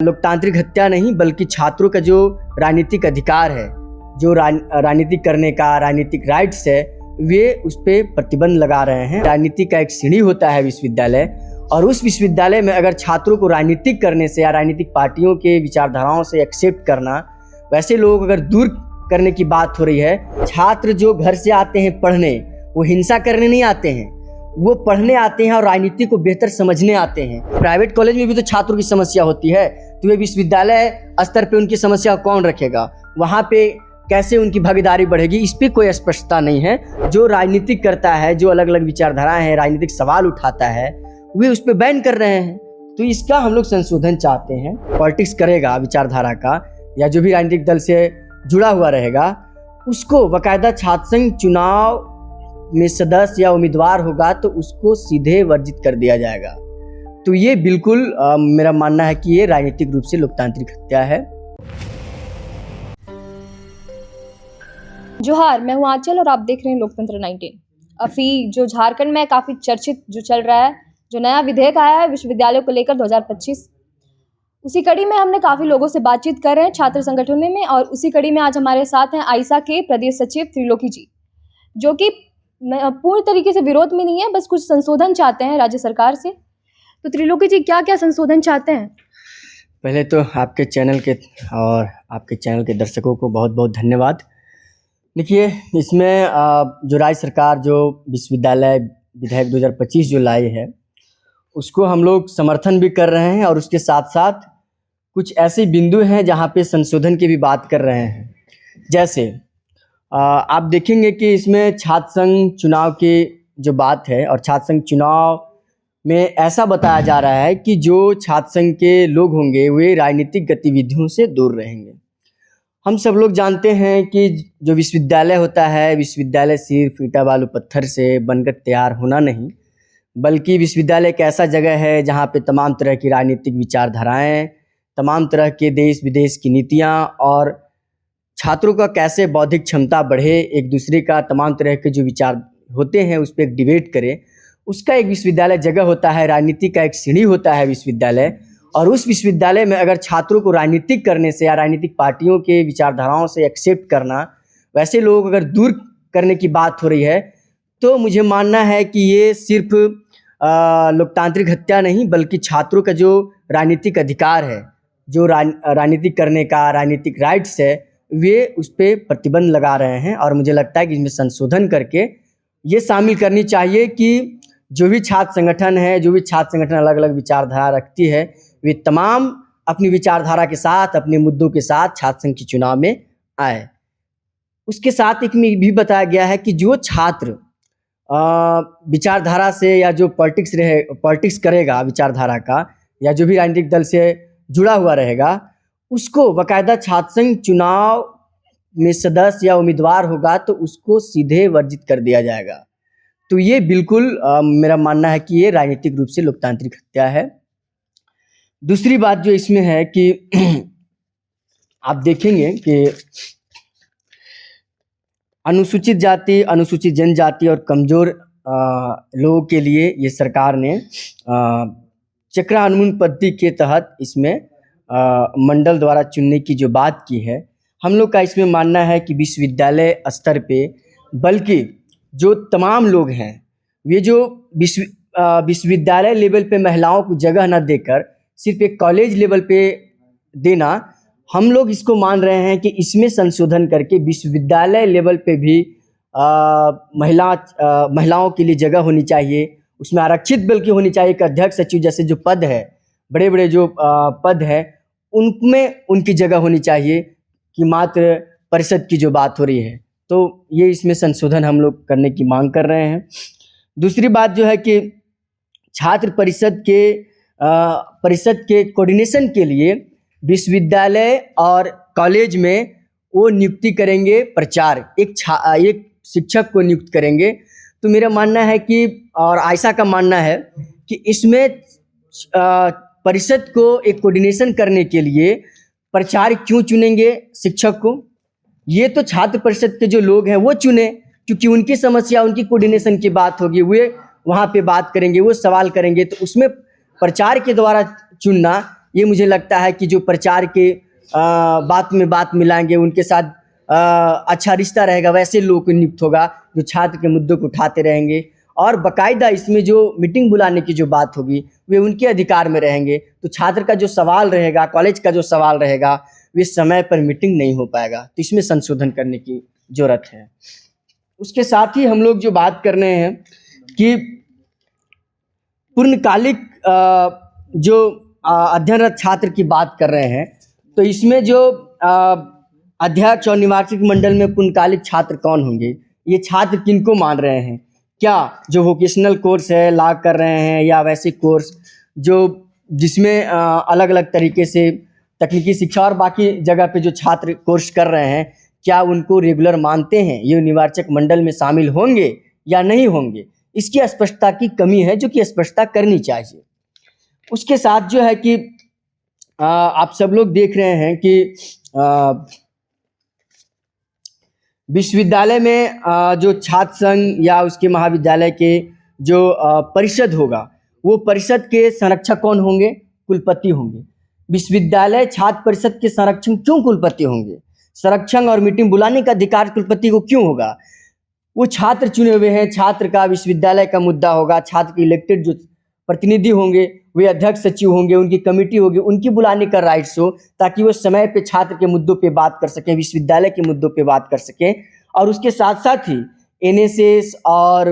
लोकतांत्रिक हत्या नहीं बल्कि छात्रों का जो राजनीतिक अधिकार है, जो राजनीतिक करने का राजनीतिक राइट्स है, वे उस पर प्रतिबंध लगा रहे हैं। राजनीति का एक सीढ़ी होता है विश्वविद्यालय, और उस विश्वविद्यालय में अगर छात्रों को राजनीतिक करने से या राजनीतिक पार्टियों के विचारधाराओं से एक्सेप्ट करना, वैसे लोग अगर दूर करने की बात हो रही है। छात्र जो घर से आते हैं पढ़ने, वो हिंसा करने नहीं आते हैं, वो पढ़ने आते हैं और राजनीति को बेहतर समझने आते हैं। प्राइवेट कॉलेज में भी तो छात्रों की समस्या होती है, तो ये विश्वविद्यालय स्तर पे उनकी समस्या कौन रखेगा? वहाँ पे कैसे उनकी भागीदारी बढ़ेगी? इस पर कोई स्पष्टता नहीं है। जो राजनीतिक करता है, जो अलग अलग विचारधाराएं हैं, राजनीतिक सवाल उठाता है, वे उस पर बैन कर रहे हैं। तो इसका हम लोग संशोधन चाहते हैं। पॉलिटिक्स करेगा विचारधारा का, या जो भी राजनीतिक दल से जुड़ा हुआ रहेगा, उसको बाकायदा छात्र संघ चुनाव में सदस्य या उम्मीदवार होगा तो उसको सीधे वर्जित कर दिया जाएगा। तो ये बिल्कुल मेरा मानना है कि ये राजनीतिक रूप से लोकतांत्रिक हत्या है। जोहार, मैं हूँ आंचल और आप देख रहे हैं लोकतंत्र 19। अभी जो झारखंड में काफ़ी चर्चित जो चल रहा है, जो नया विधेयक आया है विश्वविद्यालयों को लेकर 2025, उसी कड़ी में हमने काफ़ी लोगों से बातचीत कर रहे हैं छात्र संगठनों में। और उसी कड़ी में आज हमारे साथ हैं आइसा के प्रदेश सचिव त्रिलोकी जी, जो कि पूर्ण तरीके से विरोध में नहीं है, बस कुछ संशोधन चाहते हैं राज्य सरकार से। तो त्रिलोकी जी, क्या क्या संशोधन चाहते हैं? पहले तो आपके चैनल के और आपके चैनल के दर्शकों को बहुत बहुत धन्यवाद। देखिए, इसमें जो राज्य सरकार जो विश्वविद्यालय विधेयक 2025 जो लाई है, उसको हम लोग समर्थन भी कर रहे हैं, और उसके साथ साथ कुछ ऐसे बिंदु हैं जहाँ पे संशोधन की भी बात कर रहे हैं। जैसे आप देखेंगे कि इसमें छात्र संघ चुनाव की जो बात है, और छात्र संघ चुनाव में ऐसा बताया जा रहा है कि जो छात्र संघ के लोग होंगे वे राजनीतिक गतिविधियों से दूर रहेंगे। हम सब लोग जानते हैं कि जो विश्वविद्यालय होता है, विश्वविद्यालय सिर्फ ईंटा बालू पत्थर से बनकर तैयार होना नहीं, बल्कि विश्वविद्यालय एक ऐसा जगह है जहाँ पे तमाम तरह की राजनीतिक विचारधाराएं, तमाम तरह के देश विदेश की नीतियाँ, और छात्रों का कैसे बौद्धिक क्षमता बढ़े, एक दूसरे का तमाम तरह के जो विचार होते हैं उस पर एक डिबेट करें, उसका एक विश्वविद्यालय जगह होता है। राजनीति का एक सीढ़ी होता है विश्वविद्यालय, और उस विश्वविद्यालय में अगर छात्रों को राजनीतिक करने से या राजनीतिक पार्टियों के विचारधाराओं से एक्सेप्ट करना, वैसे लोग अगर दूर करने की बात हो रही है, तो मुझे मानना है कि ये सिर्फ लोकतांत्रिक हत्या नहीं बल्कि छात्रों का जो राजनीतिक अधिकार है, जो राजनीतिक करने का राजनीतिक राइट्स है, वे उस पर प्रतिबंध लगा रहे हैं। और मुझे लगता है कि इसमें संशोधन करके ये शामिल करनी चाहिए कि जो भी छात्र संगठन है, जो भी छात्र संगठन अलग अलग विचारधारा रखती है, वे तमाम अपनी विचारधारा के साथ, अपने मुद्दों के साथ छात्र संघ के चुनाव में आए। उसके साथ एक में भी बताया गया है कि जो छात्र विचारधारा से या जो पॉलिटिक्स करेगा विचारधारा का, या जो भी राजनीतिक दल से जुड़ा हुआ रहेगा, उसको बाकायदा छात्र संघ चुनाव में सदस्य या उम्मीदवार होगा तो उसको सीधे वर्जित कर दिया जाएगा। तो ये बिल्कुल मेरा मानना है कि ये राजनीतिक रूप से लोकतांत्रिक हत्या है। दूसरी बात जो इसमें है कि आप देखेंगे कि अनुसूचित जाति, अनुसूचित जनजाति और कमजोर लोगों के लिए ये सरकार ने चक्रानुमान पद्धति के तहत इसमें मंडल द्वारा चुनने की जो बात की है, हम लोग का इसमें मानना है कि विश्वविद्यालय स्तर पे, बल्कि जो तमाम लोग हैं, वे जो विश्वविद्यालय लेवल पे महिलाओं को जगह न देकर सिर्फ एक कॉलेज लेवल पे देना, हम लोग इसको मान रहे हैं कि इसमें संशोधन करके विश्वविद्यालय लेवल पे भी महिलाओं के लिए जगह होनी चाहिए। उसमें आरक्षित बल्कि होनी चाहिए कि अध्यक्ष सचिव जैसे जो पद है, बड़े बड़े जो पद है, उनमें उनकी जगह होनी चाहिए, कि मात्र परिषद की जो बात हो रही है। तो ये इसमें संशोधन हम लोग करने की मांग कर रहे हैं। दूसरी बात जो है कि छात्र परिषद के कोऑर्डिनेशन के लिए विश्वविद्यालय और कॉलेज में वो नियुक्ति करेंगे, प्रचार एक शिक्षक को नियुक्त करेंगे। तो मेरा मानना है कि, और आयशा का मानना है कि इसमें परिषद को एक कोऑर्डिनेशन करने के लिए प्रचार क्यों चुनेंगे शिक्षक को? ये तो छात्र परिषद के जो लोग हैं वो चुने, क्योंकि उनकी समस्या, उनकी कोऑर्डिनेशन की बात होगी, वे वहाँ पे बात करेंगे, वो सवाल करेंगे। तो उसमें प्रचार के द्वारा चुनना ये मुझे लगता है कि जो प्रचार के बात में बात मिलाएंगे, उनके साथ अच्छा रिश्ता रहेगा, वैसे लोग को नियुक्त होगा जो छात्र के मुद्दों को उठाते रहेंगे। और बाकायदा इसमें जो मीटिंग बुलाने की जो बात होगी वे उनके अधिकार में रहेंगे। तो छात्र का जो सवाल रहेगा, कॉलेज का जो सवाल रहेगा, वे समय पर मीटिंग नहीं हो पाएगा। तो इसमें संशोधन करने की ज़रूरत है। उसके साथ ही हम लोग जो बात कर रहे हैं कि पूर्णकालिक जो अध्ययनरत छात्र की बात कर रहे हैं, तो इसमें जो अध्यक्ष और निवार्षिक मंडल में पूर्णकालिक छात्र कौन होंगे, ये छात्र किनको मान रहे हैं? क्या जो वोकेशनल कोर्स है ला कर रहे हैं, या वैसे कोर्स जो जिसमें अलग अलग तरीके से तकनीकी शिक्षा और बाकी जगह पे जो छात्र कोर्स कर रहे हैं, क्या उनको रेगुलर मानते हैं? ये निवार्चक मंडल में शामिल होंगे या नहीं होंगे? इसकी स्पष्टता की कमी है, जो कि स्पष्टता करनी चाहिए। उसके साथ जो है कि आप सब लोग देख रहे हैं कि विश्वविद्यालय में जो छात्र संघ या उसके महाविद्यालय के जो परिषद होगा, वो परिषद के संरक्षक कौन होंगे? कुलपति होंगे। विश्वविद्यालय छात्र परिषद के संरक्षक क्यों कुलपति होंगे? संरक्षण और मीटिंग बुलाने का अधिकार कुलपति को क्यों होगा? वो छात्र चुने हुए हैं, छात्र का विश्वविद्यालय का मुद्दा होगा, छात्र के इलेक्टेड जो प्रतिनिधि होंगे वे अध्यक्ष सचिव होंगे, उनकी कमेटी होगी, उनकी बुलाने का राइट्स हो, ताकि वो समय पे छात्र के मुद्दों पे बात कर सकें, विश्वविद्यालय के मुद्दों पे बात कर सकें। और उसके साथ साथ ही एनएसएस और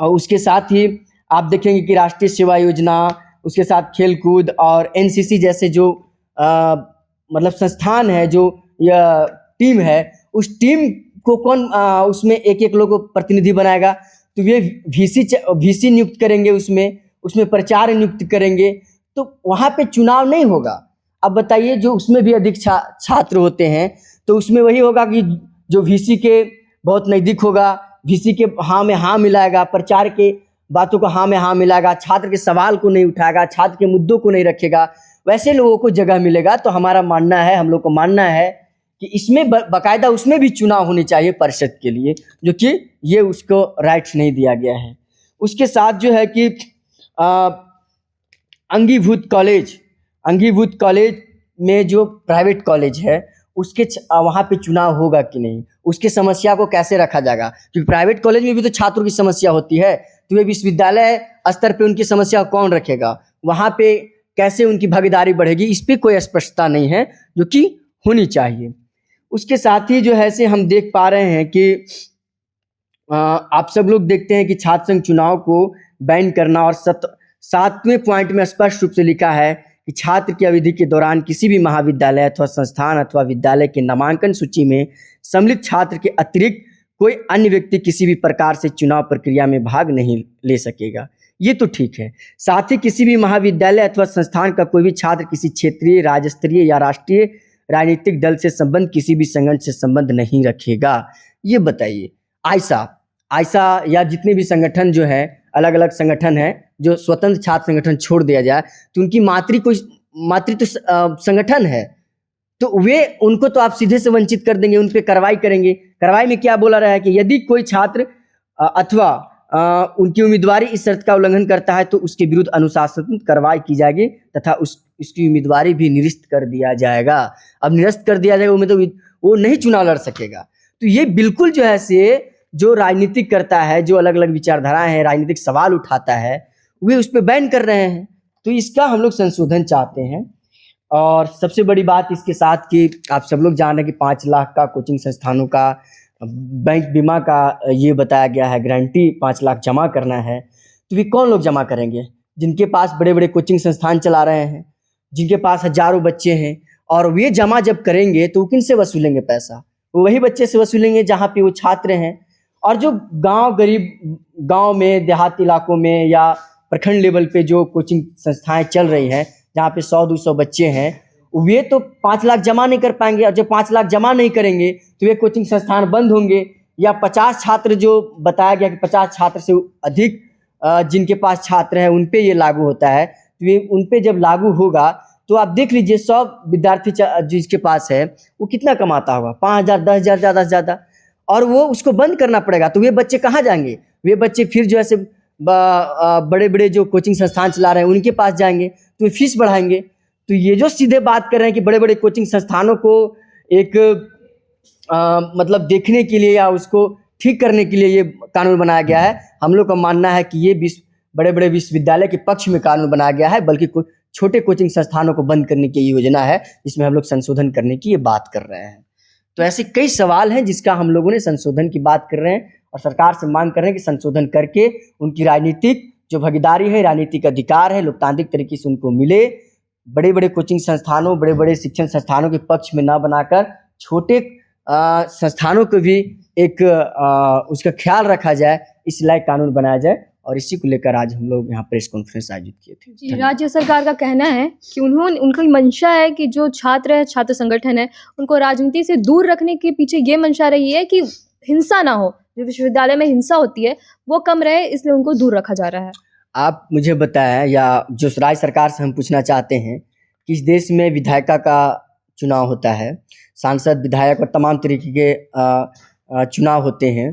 उसके साथ ही आप देखेंगे कि राष्ट्रीय सेवा योजना, उसके साथ खेलकूद और एनसीसी जैसे जो मतलब संस्थान है, जो यह टीम है, उस टीम को कौन उसमें एक एक लोग को प्रतिनिधि बनाएगा? तो वे वीसी नियुक्त करेंगे, उसमें प्रचार नियुक्त करेंगे, तो वहाँ पे चुनाव नहीं होगा। अब बताइए, जो उसमें भी अधिक छात्र होते हैं, तो उसमें वही होगा कि जो वीसी के बहुत नज़दीक होगा, वीसी के हाँ में हाँ मिलाएगा, प्रचार के बातों को हाँ में हाँ मिलाएगा, छात्र के सवाल को नहीं उठाएगा, छात्र के मुद्दों को नहीं रखेगा, वैसे लोगों को जगह मिलेगा। तो हमारा मानना है, हम लोग को मानना है कि इसमें बाकायदा उसमें भी चुनाव होने चाहिए परिषद के लिए, जो कि ये उसको राइट्स नहीं दिया गया है। उसके साथ जो है कि अंगीभूत कॉलेज में जो प्राइवेट कॉलेज है, उसके वहाँ पे चुनाव होगा कि नहीं, उसके समस्या को कैसे रखा जाएगा? क्योंकि प्राइवेट कॉलेज में भी तो छात्रों की समस्या होती है, तो ये विश्वविद्यालय स्तर पे उनकी समस्या कौन रखेगा? वहाँ पे कैसे उनकी भागीदारी बढ़ेगी? इस पर कोई स्पष्टता नहीं है, जो कि होनी चाहिए। उसके साथ ही जो है से हम देख पा रहे हैं कि आप सब लोग देखते हैं कि छात्र संघ चुनाव को बैन करना, और 7वें पॉइंट में स्पष्ट रूप से लिखा है कि छात्र की अवधि के दौरान किसी भी महाविद्यालय अथवा संस्थान अथवा विद्यालय के नामांकन सूची में सम्मिलित छात्र के अतिरिक्त कोई अन्य व्यक्ति किसी भी प्रकार से चुनाव प्रक्रिया में भाग नहीं ले सकेगा। ये तो ठीक है। साथ ही किसी भी महाविद्यालय अथवा संस्थान का कोई भी छात्र किसी क्षेत्रीय, राज्य स्तरीय या राष्ट्रीय राजनीतिक दल से संबंध, किसी भी संगठन से संबंध नहीं रखेगा। ये बताइए, आयसा या जितने भी संगठन जो है, अलग अलग संगठन है, जो स्वतंत्र छात्र संगठन छोड़ दिया जाए, तो उनकी मातृत्व संगठन है, तो वे उनको तो आप सीधे से वंचित कर देंगे, उन पर कार्रवाई करेंगे। कार्रवाई में क्या बोला रहा है कि यदि कोई छात्र अथवा उनकी उम्मीदवारी इस शर्त का उल्लंघन करता है तो उसके विरुद्ध अनुशासनात्मक कार्रवाई की जाएगी तथा उसकी उम्मीदवारी भी निरस्त कर दिया जाएगा। अब निरस्त कर दिया जाएगा, मतलब वो नहीं चुनाव लड़ सकेगा। तो ये बिल्कुल जो है से जो राजनीतिक करता है, जो अलग अलग विचारधाराएं हैं, राजनीतिक सवाल उठाता है, वे उस पर बैन कर रहे हैं। तो इसका हम लोग संशोधन चाहते हैं। और सबसे बड़ी बात इसके साथ कि आप सब लोग जान रहे हैं कि 5 लाख का कोचिंग संस्थानों का बैंक बीमा का ये बताया गया है, गारंटी 5 लाख जमा करना है। तो वे कौन लोग जमा करेंगे? जिनके पास बड़े बड़े कोचिंग संस्थान चला रहे हैं, जिनके पास हजारों बच्चे हैं, और वे जमा जब करेंगे तो किन से वसूलेंगे पैसा? वो वही बच्चे से वसूलेंगे जहाँ पे वो छात्र हैं। और जो गरीब गाँव में, देहाती इलाकों में या प्रखंड लेवल पे जो कोचिंग संस्थाएं चल रही हैं, जहाँ पे 100-200 बच्चे हैं, वे तो 5 लाख जमा नहीं कर पाएंगे। और जब 5 लाख जमा नहीं करेंगे तो वे कोचिंग संस्थान बंद होंगे। या 50 छात्र, जो बताया गया कि 50 छात्र से अधिक जिनके पास छात्र हैं उन पे ये लागू होता है, तो ये उन पे जब लागू होगा तो आप देख लीजिए 100 विद्यार्थी जिसके पास है वो कितना कमाता होगा? 5,000, 10,000 ज़्यादा से ज़्यादा। और वो उसको बंद करना पड़ेगा, तो वे बच्चे कहाँ जाएंगे? वे बच्चे फिर जो है बड़े बड़े जो कोचिंग संस्थान चला रहे हैं उनके पास जाएंगे, तो वे फीस बढ़ाएंगे। तो ये जो सीधे बात कर रहे हैं कि बड़े बड़े कोचिंग संस्थानों को एक मतलब देखने के लिए या उसको ठीक करने के लिए ये कानून बनाया गया है, हम लोग का मानना है कि ये बड़े बड़े विश्वविद्यालय के पक्ष में कानून बनाया गया है, बल्कि छोटे कोचिंग संस्थानों को बंद करने की योजना है, जिसमें हम लोग संशोधन करने की ये बात कर रहे हैं। तो ऐसे कई सवाल हैं जिसका हम लोगों ने संशोधन की बात कर रहे हैं और सरकार से मांग कर रहे हैं कि संशोधन करके उनकी राजनीतिक जो भागीदारी है, राजनीतिक अधिकार है, लोकतांत्रिक तरीके से उनको मिले। बड़े बड़े कोचिंग संस्थानों, बड़े बड़े शिक्षण संस्थानों के पक्ष में ना बनाकर छोटे संस्थानों को भी एक उसका ख्याल रखा जाए, इस लायक कानून बनाया जाए। और इसी को लेकर आज हम लोग यहाँ प्रेस कॉन्फ्रेंस आयोजित किए थे। जी, राज्य सरकार का कहना है कि उनकी मंशा है कि जो छात्र है, छात्र संगठन है, उनको राजनीति से दूर रखने के पीछे ये मंशा रही है कि हिंसा ना हो, जो विश्वविद्यालय में हिंसा होती है वो कम रहे, इसलिए उनको दूर रखा जा रहा है। आप मुझे बताएं, या जो राज्य सरकार से हम पूछना चाहते हैं कि इस देश में विधायिका का चुनाव होता है, सांसद, विधायक और तमाम तरीके के चुनाव होते हैं,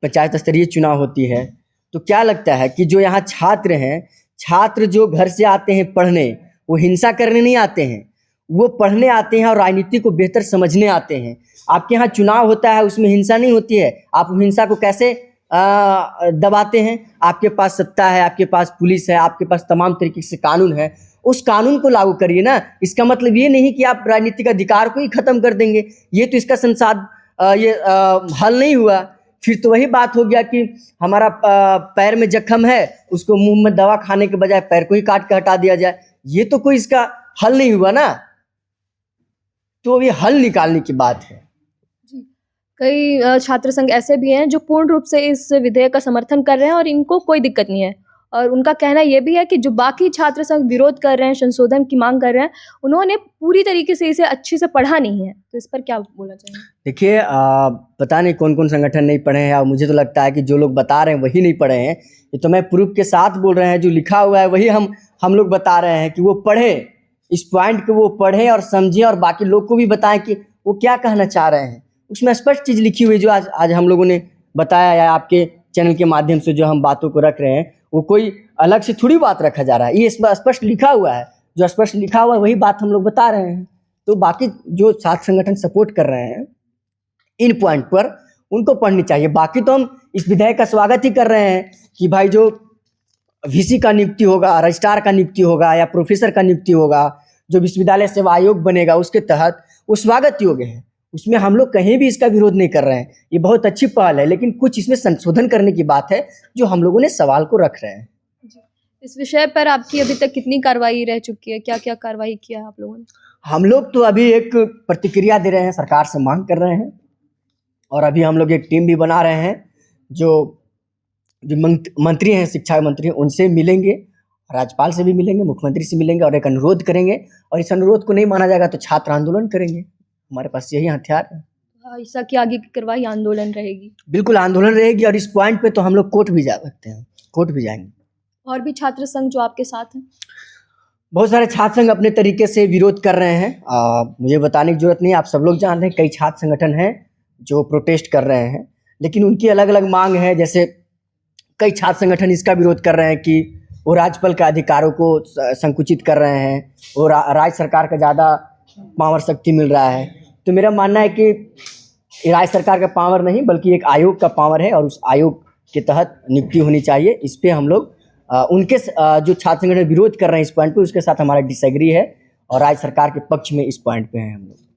पंचायत स्तरीय चुनाव होती है, तो क्या लगता है कि जो यहाँ छात्र हैं, छात्र जो घर से आते हैं पढ़ने, वो हिंसा करने नहीं आते हैं, वो पढ़ने आते हैं और राजनीति को बेहतर समझने आते हैं। आपके यहाँ चुनाव होता है, उसमें हिंसा नहीं होती है, आप हिंसा को कैसे दबाते हैं? आपके पास सत्ता है, आपके पास पुलिस है, आपके पास तमाम तरीके से कानून है, उस कानून को लागू करिए ना। इसका मतलब ये नहीं कि आप राजनीतिक अधिकार को ही खत्म कर देंगे, ये तो इसका हल नहीं हुआ। फिर तो वही बात हो गया कि हमारा पैर में जख्म है, उसको मुंह में दवा खाने के बजाय पैर को ही काट के हटा दिया जाए, ये तो कोई इसका हल नहीं हुआ ना। तो ये हल निकालने की बात है। कई छात्र संघ ऐसे भी हैं जो पूर्ण रूप से इस विधेयक का समर्थन कर रहे हैं और इनको कोई दिक्कत नहीं है, और उनका कहना ये भी है कि जो बाकी छात्र संघ विरोध कर रहे हैं, संशोधन की मांग कर रहे हैं, उन्होंने पूरी तरीके से इसे अच्छे से पढ़ा नहीं है। तो इस पर क्या बोला जाए? देखिए, पता नहीं कौन कौन संगठन नहीं पढ़े हैं, और मुझे तो लगता है कि जो लोग बता रहे हैं वही नहीं पढ़े हैं। ये तो मैं प्रूफ के साथ बोल रहे हैं, जो लिखा हुआ है वही हम लोग बता रहे हैं कि वो पढ़े, इस पॉइंट को वो पढ़े और समझे, और बाकी लोग को भी बताएं कि वो क्या कहना चाह रहे हैं। उसमें स्पष्ट चीज़ लिखी हुई जो आज हम लोगों ने बताया, या आपके चैनल के माध्यम से जो हम बातों को रख रहे हैं, वो कोई अलग से थोड़ी बात रखा जा रहा है, ये स्पष्ट लिखा हुआ है। जो स्पष्ट लिखा हुआ है वही बात हम लोग बता रहे हैं। तो बाकी जो छात्र संगठन सपोर्ट कर रहे हैं इन पॉइंट पर, उनको पढ़नी चाहिए। बाकी तो हम इस विधेयक का स्वागत ही कर रहे हैं कि भाई जो वीसी का नियुक्ति होगा, रजिस्ट्रार का नियुक्ति होगा, या प्रोफेसर का नियुक्ति होगा, जो विश्वविद्यालय सेवा आयोग बनेगा उसके तहत, वो स्वागत योग्य है। उसमें हम लोग कहीं भी इसका विरोध नहीं कर रहे हैं, ये बहुत अच्छी पहल है, लेकिन कुछ इसमें संशोधन करने की बात है जो हम लोगों ने सवाल को रख रहे हैं। इस विषय पर आपकी अभी तक कितनी कार्रवाई रह चुकी है, क्या क्या कार्रवाई किया है आप लोगों ने? हम लोग तो अभी एक प्रतिक्रिया दे रहे हैं, सरकार से मांग कर रहे हैं, और अभी हम लोग एक टीम भी बना रहे हैं, जो मंत्री हैं, शिक्षा मंत्री, उनसे मिलेंगे, राज्यपाल से भी मिलेंगे, मुख्यमंत्री से मिलेंगे, और एक अनुरोध करेंगे, और इस अनुरोध को नहीं माना जाएगा तो छात्र आंदोलन करेंगे। हमारे पास यही हथियार है। ऐसा कि आगे की कार्रवाई आंदोलन रहेगी? बिल्कुल आंदोलन रहेगी, और इस पॉइंट पे तो हम लोग कोर्ट भी जा सकते हैं, कोर्ट भी जाएंगे। और भी छात्र संघ जो आपके साथ हैं? बहुत सारे छात्र संघ अपने तरीके से विरोध कर रहे हैं। मुझे बताने की जरूरत नहीं, आप सब लोग जान रहे हैं, कई छात्र संगठन हैं जो प्रोटेस्ट कर रहे हैं, लेकिन उनकी अलग अलग मांग है। जैसे कई छात्र संगठन इसका विरोध कर रहे हैं कि वो राज्यपाल के अधिकारों को संकुचित कर रहे हैं, और राज्य सरकार का ज़्यादा पावर शक्ति मिल रहा है। तो मेरा मानना है कि राज्य सरकार का पावर नहीं, बल्कि एक आयोग का पावर है, और उस आयोग के तहत नियुक्ति होनी चाहिए। इस पे हम लोग उनके जो छात्र संगठन विरोध कर रहे हैं इस पॉइंट पे, उसके साथ हमारा डिसएग्री है, और राज्य सरकार के पक्ष में इस पॉइंट पे हैं हम लोग।